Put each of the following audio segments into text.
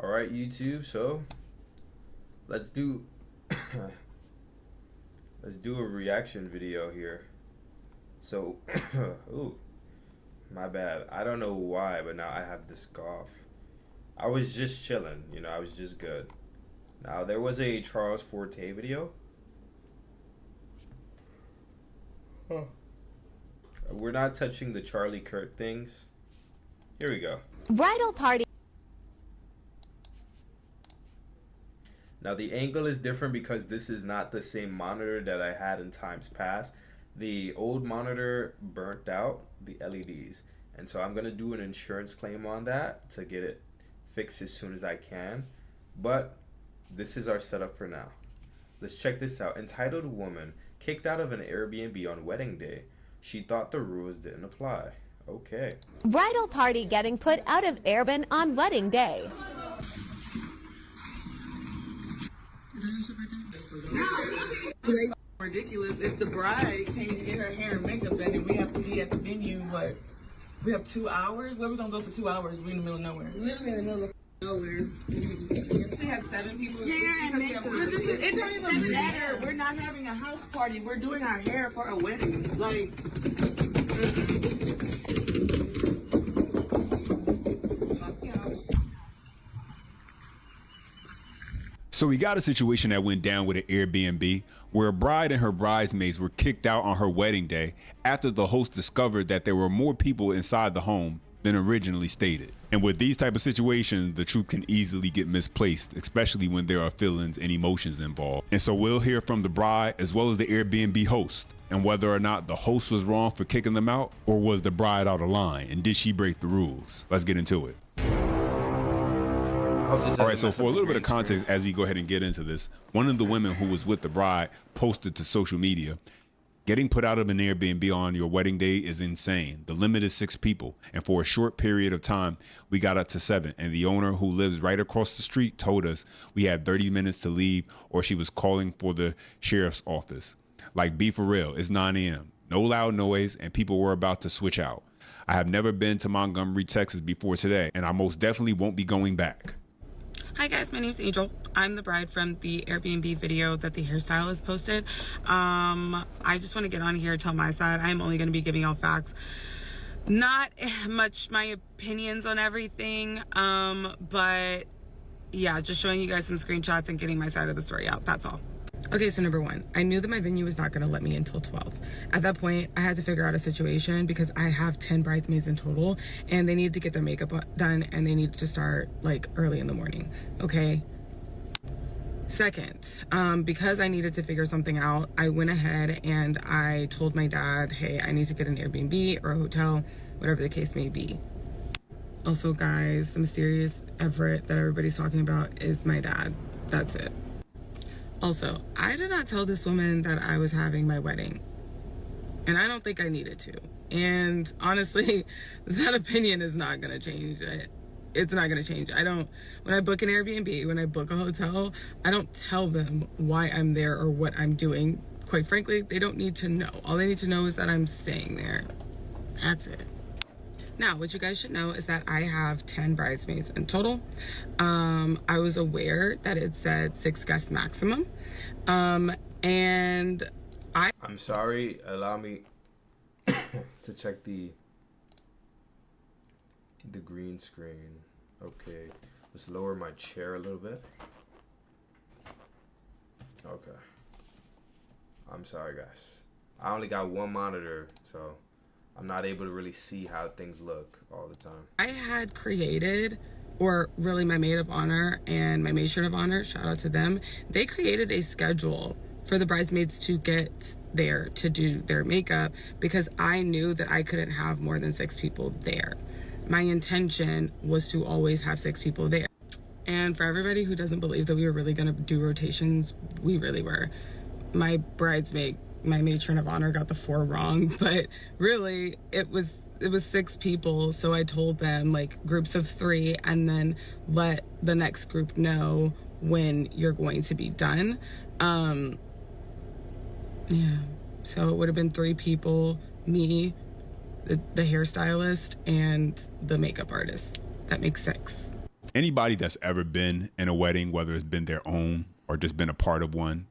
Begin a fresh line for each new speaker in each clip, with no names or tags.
All right, YouTube. So let's do let's do a reaction video here. So, ooh, my bad. I don't know why, but now I have this cough. I was just chilling, I was just good. Now there was a Charles Forte video. Huh. We're not touching the Charlie Kirk things. Here we go.
Bridal party.
Now the angle is different because this is not the same monitor that I had in times past. The old monitor burnt out the LEDs. And so I'm going to do an insurance claim on that to get it fixed as soon as I can. But this is our setup for now. Let's check this out. Entitled woman kicked out of an Airbnb on wedding day. She thought the rules didn't apply. Okay.
Bridal party getting put out of Airbnb on wedding day.
It's ridiculous. If the bride came to get her hair and makeup done, and we have to be at the venue, what? We have 2 hours? Where we gonna go for 2 hours? We're in the middle of nowhere.
Literally in the middle of nowhere.
She had 7 people.
Hair and makeup.
It doesn't even matter. We're not having a house party. We're doing our hair for a wedding. Like,
So we got a situation that went down with an Airbnb where a bride and her bridesmaids were kicked out on her wedding day after the host discovered that there were more people inside the home than originally stated. And with these type of situations, the truth can easily get misplaced, especially when there are feelings and emotions involved. And so we'll hear from the bride as well as the Airbnb host, and whether or not the host was wrong for kicking them out, or was the bride out of line and did she break the rules? Let's get into it. All right, so for a little bit of context as we go ahead and get into this, one of the women who was with the bride posted to social media, getting put out of an Airbnb on your wedding day is insane. The limit is 6 people, and for a short period of time, we got up to 7, and the owner, who lives right across the street, told us we had 30 minutes to leave or she was calling for the sheriff's office. Like, be for real, it's 9 a.m., no loud noise, and people were about to switch out. I have never been to Montgomery, Texas before today, and I most definitely won't be going back.
hi guys, my name's Angel. I'm the bride from the Airbnb video that the hairstylist posted. I just want to get on here and tell my side. I'm only going to be giving out facts. Not much my opinions on everything, but yeah, just showing you guys some screenshots and getting my side of the story out. That's all. Okay, so number 1, I knew that my venue was not going to let me until 12. At that point, I had to figure out a situation because I have 10 bridesmaids in total and they need to get their makeup done and they need to start like early in the morning. Okay. Second, because I needed to figure something out, I went ahead and I told my dad, hey, I need to get an Airbnb or a hotel, whatever the case may be. Also, guys, the mysterious Everett that everybody's talking about is my dad. That's it. Also, I did not tell this woman that I was having my wedding, and I don't think I needed to. And honestly, that opinion is not going to change. It's not going to change. When I book an Airbnb, when I book a hotel, I don't tell them why I'm there or what I'm doing. Quite frankly, they don't need to know. All they need to know is that I'm staying there. That's it. Now, what you guys should know is that I have 10 bridesmaids in total. I was aware that it said 6 guests maximum. And
I'm sorry, allow me to check the green screen. Okay, let's lower my chair a little bit. Okay. I'm sorry, guys. I only got one monitor, so I'm not able to really see how things look all the time.
I had created, or really my maid of honor and my matron of honor, shout out to them, they created a schedule for the bridesmaids to get there to do their makeup because I knew that I couldn't have more than 6 people there. My intention was to always have 6 people there. And for everybody who doesn't believe that we were really gonna do rotations, we really were. My bridesmaid, my matron of honor, got the 4 wrong, but really it was 6 people. So I told them like groups of 3 and then let the next group know when you're going to be done. Yeah, so it would have been 3 people, me, the hairstylist, and the makeup artist. That makes 6.
Anybody that's ever been in a wedding, whether it's been their own or just been a part of one,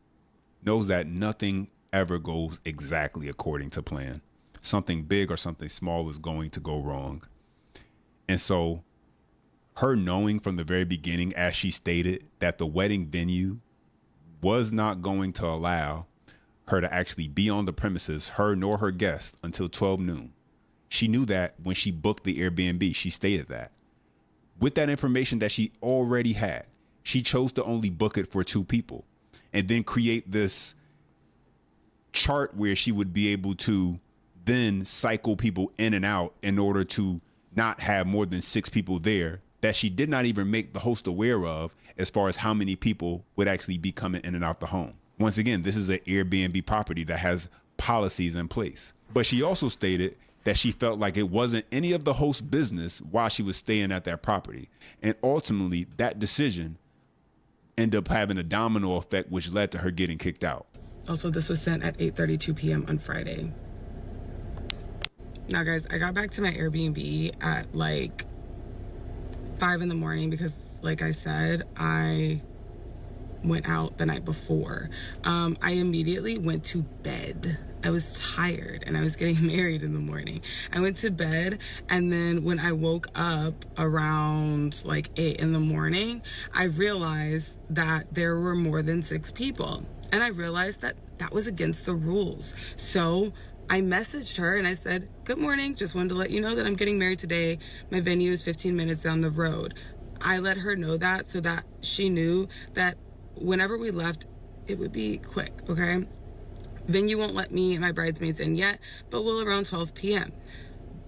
knows that nothing ever goes exactly according to plan. Something big or something small is going to go wrong. And so her knowing from the very beginning, as she stated, that the wedding venue was not going to allow her to actually be on the premises, her nor her guest, until 12 noon. She knew that when she booked the Airbnb. She stated that. With that information that she already had, she chose to only book it for 2 people and then create this chart where she would be able to then cycle people in and out in order to not have more than 6 people there that she did not even make the host aware of as far as how many people would actually be coming in and out the home. Once again, this is an Airbnb property that has policies in place. But she also stated that she felt like it wasn't any of the host's business while she was staying at that property. And ultimately, that decision ended up having a domino effect, which led to her getting kicked out.
Also, this was sent at 8:32 p.m. on Friday. Now, guys, I got back to my Airbnb at like 5 in the morning because, like I said, I went out the night before. I immediately went to bed. I was tired and I was getting married in the morning. I went to bed, and then when I woke up around like 8 in the morning, I realized that there were more than 6 people. And I realized that that was against the rules. So I messaged her and I said, "Good morning, just wanted to let you know that I'm getting married today. My venue is 15 minutes down the road." I let her know that so that she knew that whenever we left, it would be quick, okay? Venue won't let me and my bridesmaids in yet, but will around 12 p.m.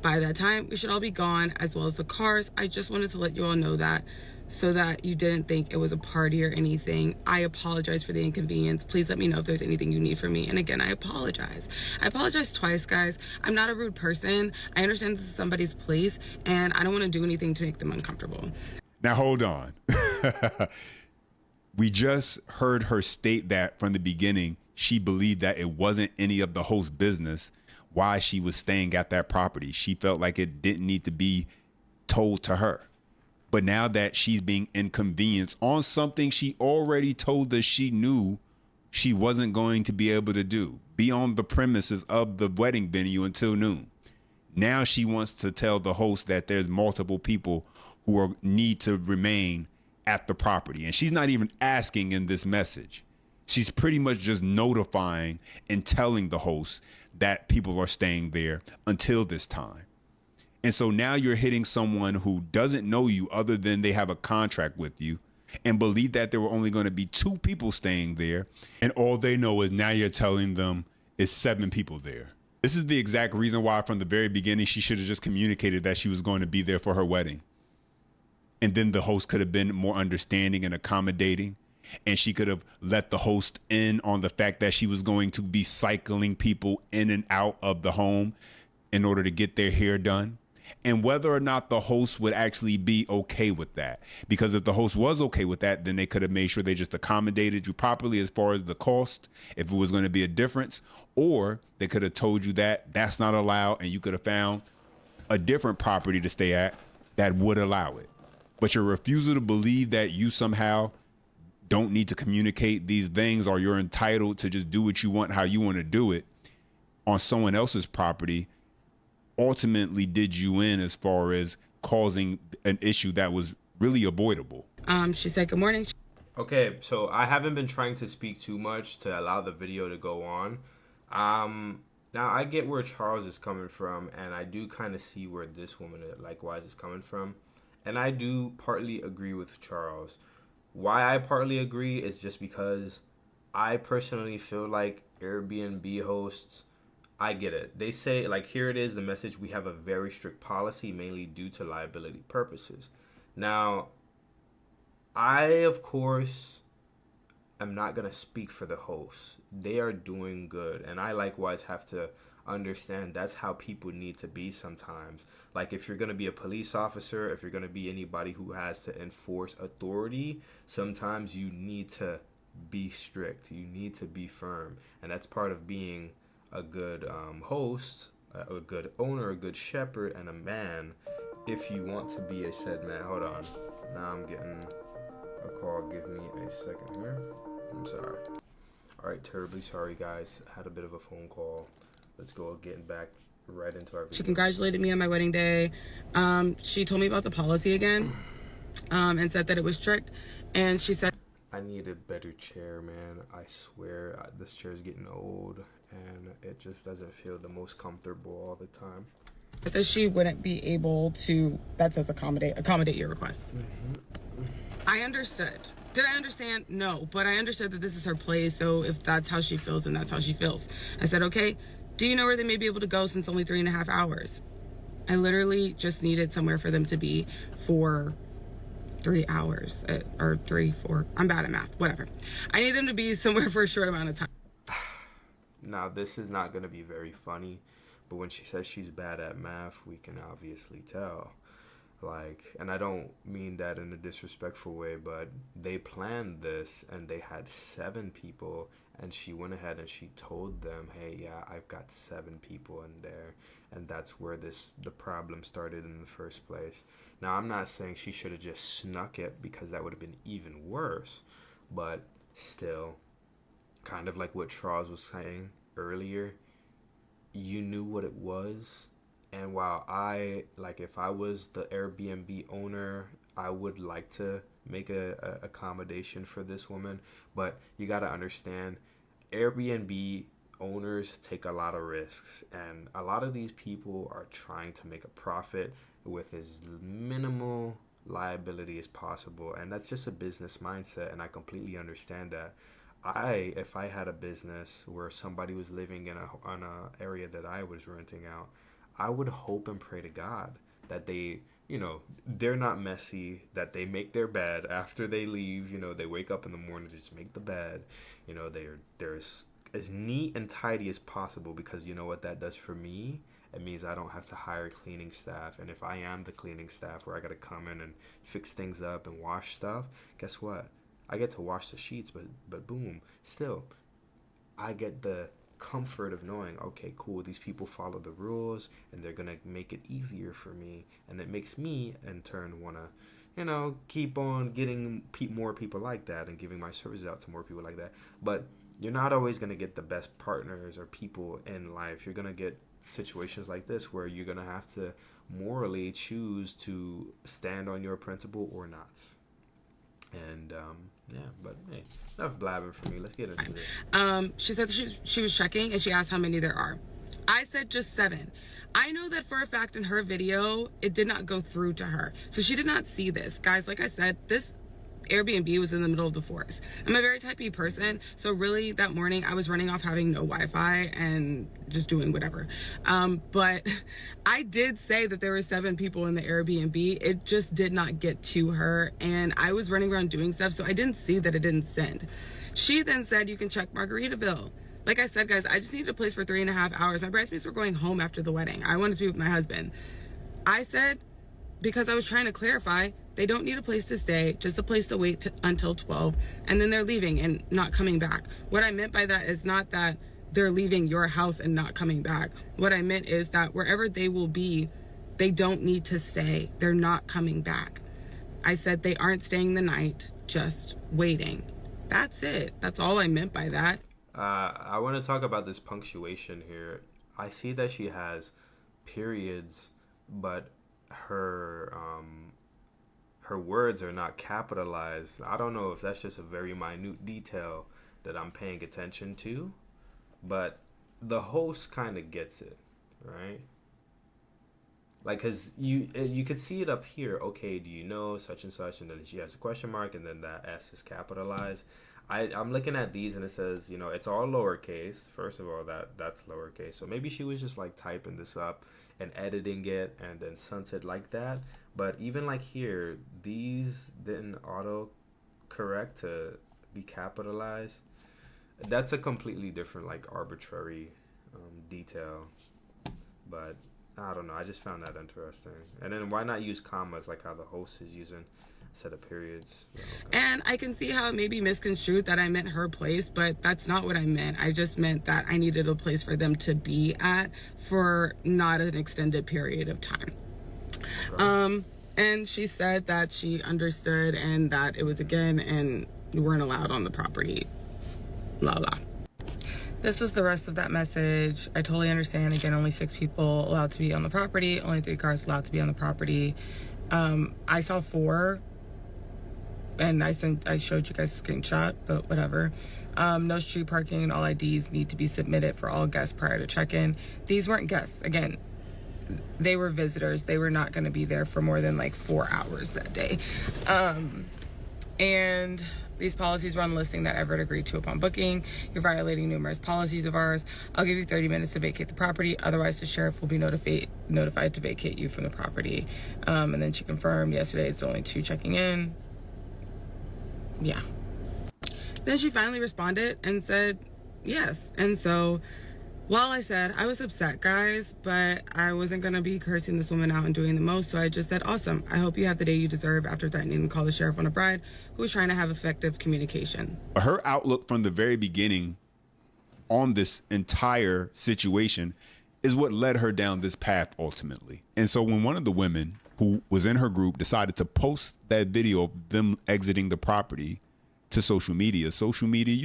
By that time, we should all be gone, as well as the cars. I just wanted to let you all know that so that you didn't think it was a party or anything. I apologize for the inconvenience. Please let me know if there's anything you need from me. And again, I apologize. I apologize twice, guys. I'm not a rude person. I understand this is somebody's place, and I don't want to do anything to make them uncomfortable.
Now, hold on. We just heard her state that from the beginning, she believed that it wasn't any of the host's business why she was staying at that property. She felt like it didn't need to be told to her. But now that she's being inconvenienced on something she already told us she knew she wasn't going to be able to do, be on the premises of the wedding venue until noon. Now she wants to tell the host that there's multiple people who need to remain at the property. And she's not even asking in this message. She's pretty much just notifying and telling the host that people are staying there until this time. And so now you're hitting someone who doesn't know you other than they have a contract with you and believe that there were only going to be 2 people staying there. And all they know is now you're telling them it's 7 people there. This is the exact reason why from the very beginning she should have just communicated that she was going to be there for her wedding. And then the host could have been more understanding and accommodating. And she could have let the host in on the fact that she was going to be cycling people in and out of the home in order to get their hair done. And whether or not the host would actually be okay with that. Because if the host was okay with that, then they could have made sure they just accommodated you properly as far as the cost, if it was going to be a difference. Or they could have told you that that's not allowed, and you could have found a different property to stay at that would allow it. But your refusal to believe that you somehow don't need to communicate these things, or you're entitled to just do what you want, how you want to do it on someone else's property, ultimately did you in as far as causing an issue that was really avoidable.
She said, "Good morning."
Okay, so I haven't been trying to speak too much to allow the video to go on. Now I get where Charles is coming from, and I do kind of see where this woman likewise is coming from. And I do partly agree with Charles. Why I partly agree is just because I personally feel like Airbnb hosts, I get it. They say, like, here it is, the message: we have a very strict policy, mainly due to liability purposes. Now, I, of course, am not going to speak for the hosts. They are doing good. And I likewise have to understand that's how people need to be sometimes. Like, if you're going to be a police officer, if you're going to be anybody who has to enforce authority, sometimes you need to be strict. You need to be firm. And that's part of being a good host, a good owner, a good shepherd, and a man. If you want to be a said man, hold on. Now I'm getting a call. Give me a second here. I'm sorry. Alright, terribly sorry, guys. I had a bit of a phone call. Let's go getting back right into our video.
She congratulated me on my wedding day. She told me about the policy again, and said that it was strict. And she said,
I need a better chair, man. I swear, this chair is getting old, and it just doesn't feel the most comfortable all the time.
that she wouldn't be able to, that says accommodate your requests. I understood. Did I understand? No, but I understood that this is her place, so if that's how she feels, then that's how she feels. I said, okay, do you know where they may be able to go since only 3.5 hours? I literally just needed somewhere for them to be for 3 hours, or 3, 4, I'm bad at math, whatever. I need them to be somewhere for a short amount of time.
Now, this is not going to be very funny, but when she says she's bad at math, we can obviously tell. Like, and I don't mean that in a disrespectful way, but they planned this and they had 7 people, and she went ahead and she told them, hey, yeah, I've got 7 people in there, and that's where the problem started in the first place. Now, I'm not saying she should have just snuck it, because that would have been even worse, but still, kind of like what Charles was saying earlier, you knew what it was. And while if I was the Airbnb owner, I would like to make a accommodation for this woman. But you got to understand, Airbnb owners take a lot of risks. And a lot of these people are trying to make a profit with as minimal liability as possible. And that's just a business mindset. And I completely understand that. If I had a business where somebody was living in an area that I was renting out, I would hope and pray to God that they, they're not messy, that they make their bed after they leave, they wake up in the morning, just make the bed, they're as neat and tidy as possible, because you know what that does for me? It means I don't have to hire cleaning staff. And if I am the cleaning staff where I got to come in and fix things up and wash stuff, guess what? I get to wash the sheets, but boom, still, I get the comfort of knowing, okay, cool, these people follow the rules and they're gonna make it easier for me, and it makes me in turn want to keep on getting more people like that and giving my services out to more people like that. But you're not always going to get the best partners or people in life. You're going to get situations like this where you're going to have to morally choose to stand on your principle or not. And but hey, enough blabbing for me. Let's get into this.
She said she was checking and she asked how many there are. I said just 7. I know that for a fact in her video, it did not go through to her. So she did not see this. Guys, like I said, this Airbnb was in the middle of the forest. I'm a very type B person, so really that morning I was running off having no Wi-Fi and just doing whatever. But I did say that there were 7 people in the Airbnb. It just did not get to her, and I was running around doing stuff, so I didn't see that it didn't send. She then said, you can check Margaritaville. Like I said, guys, I just needed a place for 3.5 hours. My bridesmaids were going home after the wedding. I wanted to be with my husband. I said, because I was trying to clarify, they don't need a place to stay, just a place to wait until 12, and then they're leaving and not coming back. What I meant by that is not that they're leaving your house and not coming back. What I meant is that wherever they will be, they don't need to stay. They're not coming back. I said they aren't staying the night, just waiting. That's it. That's all I meant by that.
I want to talk about this punctuation here. I see that she has periods, but her words are not capitalized. I don't know if that's just a very minute detail that I'm paying attention to, but the host kind of gets it, right? Like, cause you could see it up here. Okay, do you know such and such? And then she has a question mark, and then that S is capitalized. I'm looking at these and it says, it's all lowercase. First of all, that's lowercase. So maybe she was just like typing this up and editing it and then sent it like that. But even like here, these didn't auto correct to be capitalized. That's a completely different, like, arbitrary detail. But I don't know. I just found that interesting. And then why not use commas like how the host is using instead of periods? Okay.
And I can see how it may be misconstrued that I meant her place, but that's not what I meant. I just meant that I needed a place for them to be at for not an extended period of time. Okay. And she said that she understood and that it was again and we weren't allowed on the property. La la. This was the rest of that message. I totally understand. Again, only 6 people allowed to be on the property. Only 3 cars allowed to be on the property. I saw 4. And I showed you guys a screenshot, but whatever. No street parking and all IDs need to be submitted for all guests prior to check-in. These weren't guests. Again, they were visitors. They were not going to be there for more than like 4 hours that day. And these policies were on the listing that Everett agreed to upon booking. You're violating numerous policies of ours. I'll give you 30 minutes to vacate the property. Otherwise, the sheriff will be notified to vacate you from the property. And then she confirmed yesterday it's only 2 checking in. Yeah. Then she finally responded and said yes. And so while I said I was upset, guys, but I wasn't going to be cursing this woman out and doing the most, so I just said, awesome. I hope you have the day you deserve, after threatening to call the sheriff on a bride who was trying to have effective communication.
Her outlook from the very beginning on this entire situation is what led her down this path ultimately. And so when one of the women who was in her group decided to post that video of them exiting the property to social media,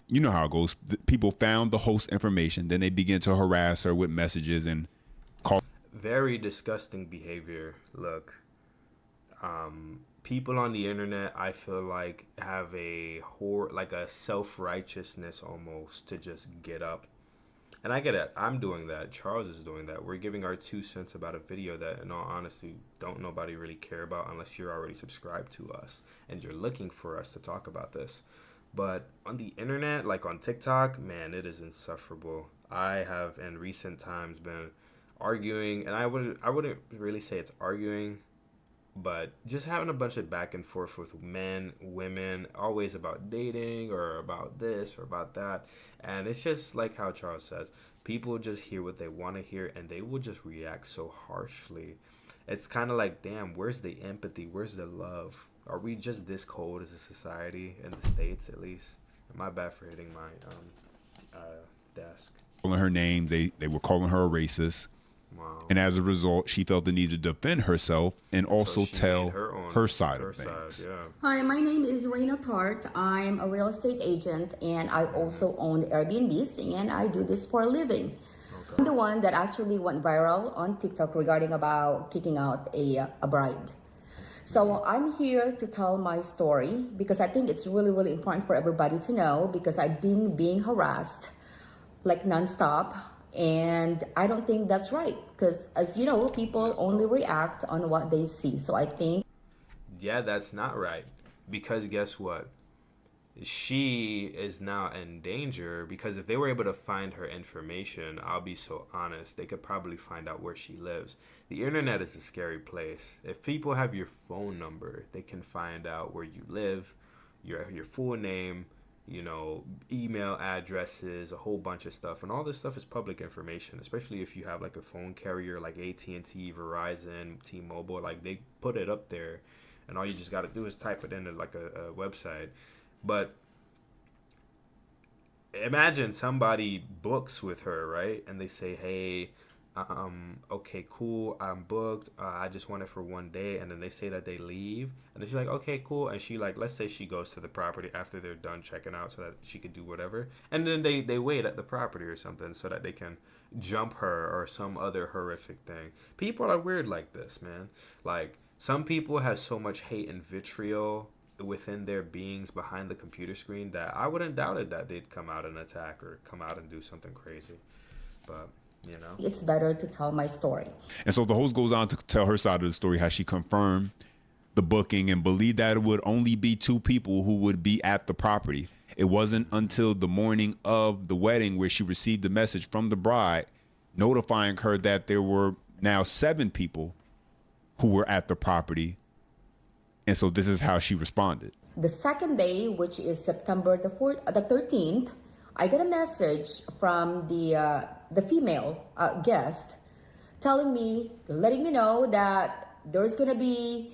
you know how it goes. People found the host information, then they begin to harass her with messages and call.
Very disgusting behavior. Look, people on the internet, I feel like, have a self-righteousness almost to just get up. And I get it. I'm doing that. Charles is doing that. We're giving our 2 cents about a video that, in all honesty, don't nobody really care about unless you're already subscribed to us and you're looking for us to talk about this. But on the internet, like on TikTok, man, it is insufferable. I have in recent times been arguing, and I wouldn't really say it's arguing, but just having a bunch of back and forth with men, women, always about dating or about this or about that. And it's just like how Charles says, people just hear what they want to hear and they will just react so harshly. It's kind of like, damn, where's the empathy? Where's the love? Are we just this cold as a society, in the States at least? My bad for hitting my desk.
Calling her name, they were calling her a racist.
Wow.
And as a result, she felt the need to defend herself and also tell her side of things.
Yeah.
Hi, my name is Reina Tart. I'm a real estate agent and I also own Airbnbs and I do this for a living. Okay. I'm the one that actually went viral on TikTok regarding about kicking out a bride. So I'm here to tell my story because I think it's really, really important for everybody to know because I've been being harassed like nonstop. And I don't think that's right because, as you know, people only react on what they see. So I think...
Yeah, that's not right. Because guess what? She is now in danger because if they were able to find her information, I'll be so honest, they could probably find out where she lives. The internet is a scary place. If people have your phone number, they can find out where you live, your full name, you know, email addresses, a whole bunch of stuff. And all this stuff is public information, especially if you have like a phone carrier like AT&T, Verizon, T-Mobile. Like they put it up there and all you just got to do is type it into like a website. But imagine somebody books with her, right? And they say, hey, okay, cool, I'm booked. I just want it for one day. And then they say that they leave. And then she's like, okay, cool. And she like, let's say she goes to the property after they're done checking out so that she could do whatever. And then they wait at the property or something so that they can jump her or some other horrific thing. People are weird like this, man. Like some people have so much hate and vitriol within their beings behind the computer screen that I wouldn't doubt it that they'd come out and attack or come out and do something crazy. But you know,
it's better to tell my story.
And so the host goes on to tell her side of the story, how she confirmed the booking and believed that it would only be 2 people who would be at the property. It wasn't until the morning of the wedding where she received the message from the bride notifying her that there were now 7 people who were at the property. And so this is how she responded.
The second day, which is September the 13th, I get a message from the female guest telling me, letting me know that there's going to be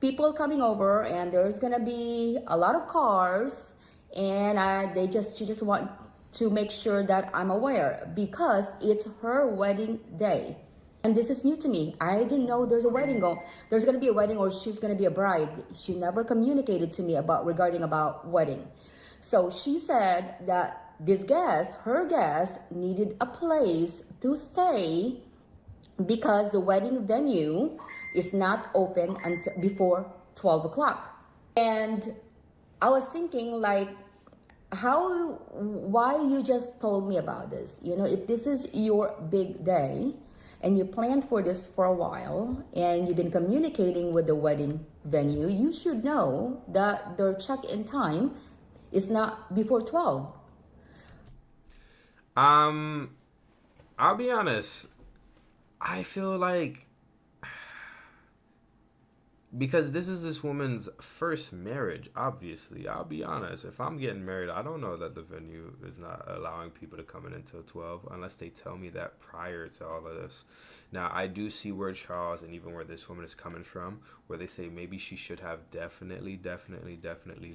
people coming over and there's going to be a lot of cars and she just want to make sure that I'm aware because it's her wedding day. And this is new to me. I didn't know there's going to be a wedding or she's going to be a bride. She never communicated to me regarding about wedding. So she said that her guest needed a place to stay because the wedding venue is not open until before 12 o'clock. And I was thinking like, why you just told me about this? If this is your big day and you planned for this for a while and you've been communicating with the wedding venue, you should know that their check-in time is not before 12.
I'll be honest. I feel like because this is this woman's first marriage, obviously. I'll be honest. If I'm getting married, I don't know that the venue is not allowing people to come in until 12 unless they tell me that prior to all of this. Now, I do see where Charles and even where this woman is coming from, where they say maybe she should have definitely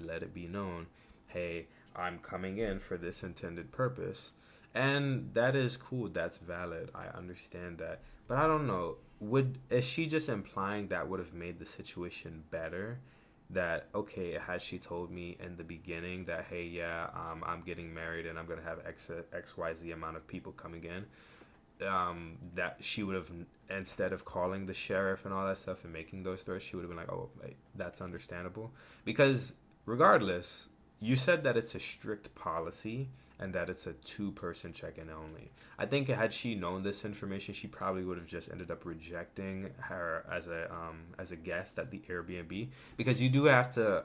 let it be known, hey, I'm coming in for this intended purpose. And that is cool. That's valid. I understand that. But I don't know. Is she just implying that would have made the situation better? That, okay, had she told me in the beginning that, hey, yeah, I'm getting married and I'm going to have XYZ amount of people coming in, that she would have, instead of calling the sheriff and all that stuff and making those threats, she would have been like, oh, that's understandable. Because regardless, you said that it's a strict policy and that it's a 2-person check-in only. I think had she known this information, she probably would have just ended up rejecting her as a guest at the Airbnb, because you do have to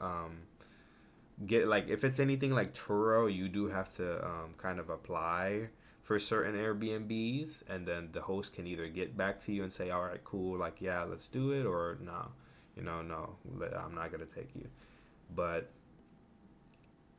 get, like, if it's anything like Turo, you do have to kind of apply for certain Airbnbs, and then the host can either get back to you and say, all right, cool, like, yeah, let's do it, or no, no, I'm not gonna take you. But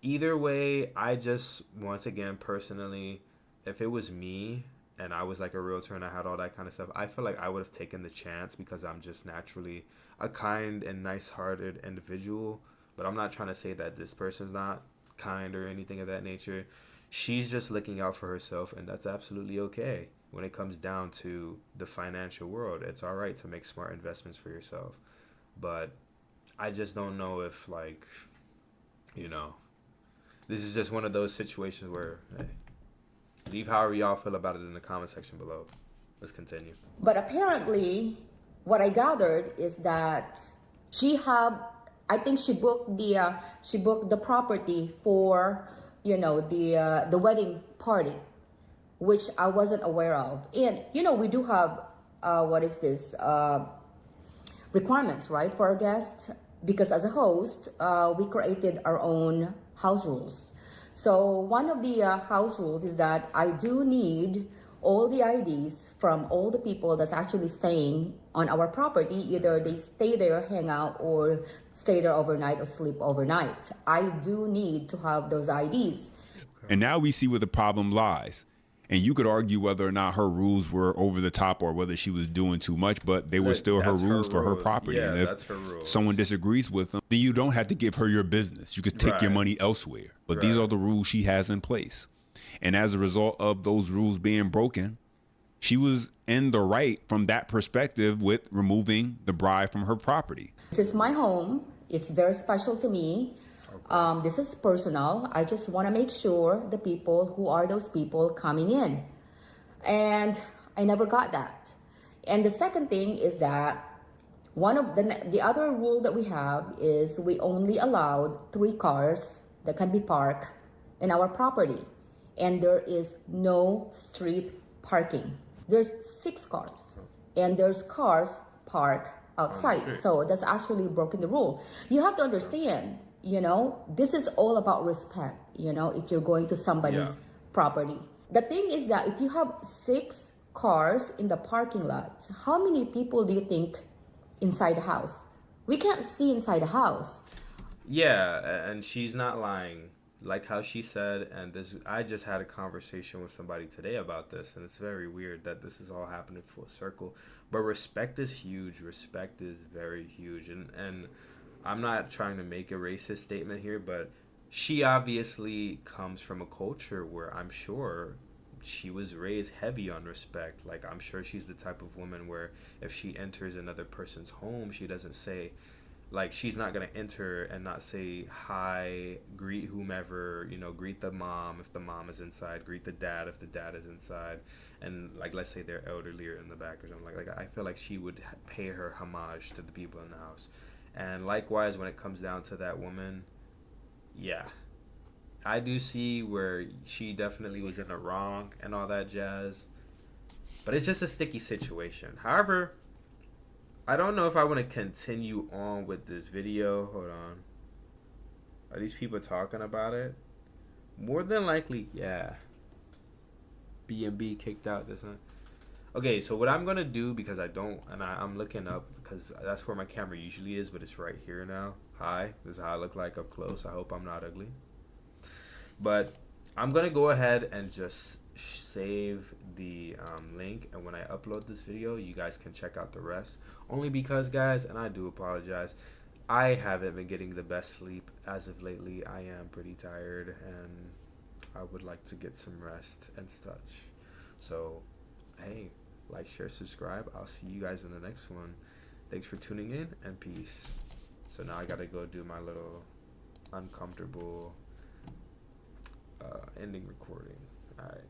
either way, I just, once again, personally, if it was me and I was like a realtor and I had all that kind of stuff, I feel like I would have taken the chance because I'm just naturally a kind and nice-hearted individual. But I'm not trying to say that this person's not kind or anything of that nature. She's just looking out for herself, and that's absolutely okay. When it comes down to the financial world, it's all right to make smart investments for yourself. But I just don't know if, like, this is just one of those situations where, hey, leave however y'all feel about it in the comment section below. Let's continue.
But apparently, what I gathered is that I think she booked the property for, the wedding party, which I wasn't aware of. And, we do have, requirements, right, for our guests, because as a host, we created our own house rules. So one of the house rules is that I do need all the IDs from all the people that's actually staying on our property. Either they stay there, hang out, or stay there overnight or sleep overnight. I do need to have those IDs.
And now we see where the problem lies. And you could argue whether or not her rules were over the top or whether she was doing too much, but they were still her rules for her property.
Yeah,
and if
that's her rules.
someone disagrees with them, then you don't have to give her your business. You could take your money elsewhere. But these are the rules she has in place. And as a result of those rules being broken, she was in the right from that perspective with removing the bride from her property.
This is my home. It's very special to me. This is personal. I just want to make sure the people who are those people coming in. And I never got that. And the second thing is that one of the other rule that we have is we only allowed 3 cars that can be parked in our property. And there is no street parking. There's 6 cars and there's cars parked outside. So that's actually broken the rule. You have to understand, this is all about respect, if you're going to somebody's property. The thing is that if you have 6 cars in the parking lot, how many people do you think inside the house? We can't see inside the house.
Yeah, and she's not lying. Like how she said, and this, I just had a conversation with somebody today about this, and it's very weird that this is all happening full circle. But respect is huge. Respect is very huge. And I'm not trying to make a racist statement here, but she obviously comes from a culture where I'm sure she was raised heavy on respect. Like, I'm sure she's the type of woman where if she enters another person's home, she doesn't say, like, she's not gonna enter and not say hi, greet whomever, you know, greet the mom if the mom is inside, greet the dad if the dad is inside, and like, let's say they're elderly or in the back or something. Like I feel like she would pay her homage to the people in the house. And likewise, when it comes down to that woman, yeah, I do see where she definitely was in the wrong and all that jazz, but it's just a sticky situation. However, I don't know if I want to continue on with this video. Hold on. Are these people talking about it? More than likely, yeah. B&B kicked out this one. Okay, so what I'm going to do, because I don't, and I'm looking up, because that's where my camera usually is, but it's right here now. Hi, this is how I look like up close. I hope I'm not ugly. But I'm going to go ahead and just save the link, and when I upload this video, you guys can check out the rest. Only because, guys, and I do apologize, I haven't been getting the best sleep as of lately. I am pretty tired, and I would like to get some rest and such. So, hey, like, share, subscribe. I'll see you guys in the next one. Thanks for tuning in, and peace. So now I gotta go do my little uncomfortable ending recording. All right.